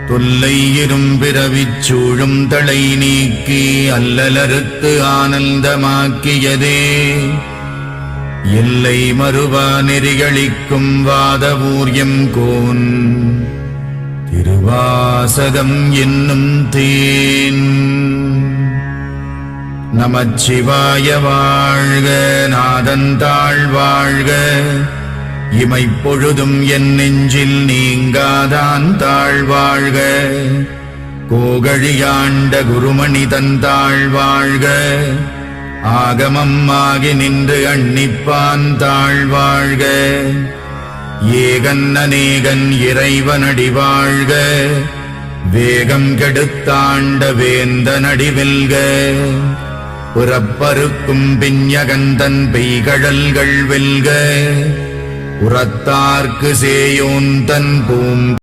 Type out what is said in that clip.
தொல்லை இரும்பிறவிச் சூழும் தளை நீக்கி அல்லலறுத்து ஆனந்தமாக்கியதே எல்லை மறுவா நெறிகளிக்கும் வாதவூர்யம் கோன் திருவாசகம் என்னும் தேன். நமச்சிவாய வாழ்க, நாதந்தாள் வாழ்க, இமைப்பொழுதும் என் நெஞ்சில் நீங்காதான் தாழ்வாழ்க. கோகழியாண்ட குருமணி தந்தாள் வாழ்க, ஆகமம் ஆகி நின்று அன்னிப்பான் தாழ்வாழ்க. ஏகன் அநேகன் இறைவனடி வாழ்க, வேகம் கெடுத்தாண்ட வேந்தனடி வெல்க. புறப்பருக்கும் பிஞகந்தன் பெய்கழல்கள் வெல்க, உரத்தார்க்கு சேயோன் தன் பூம்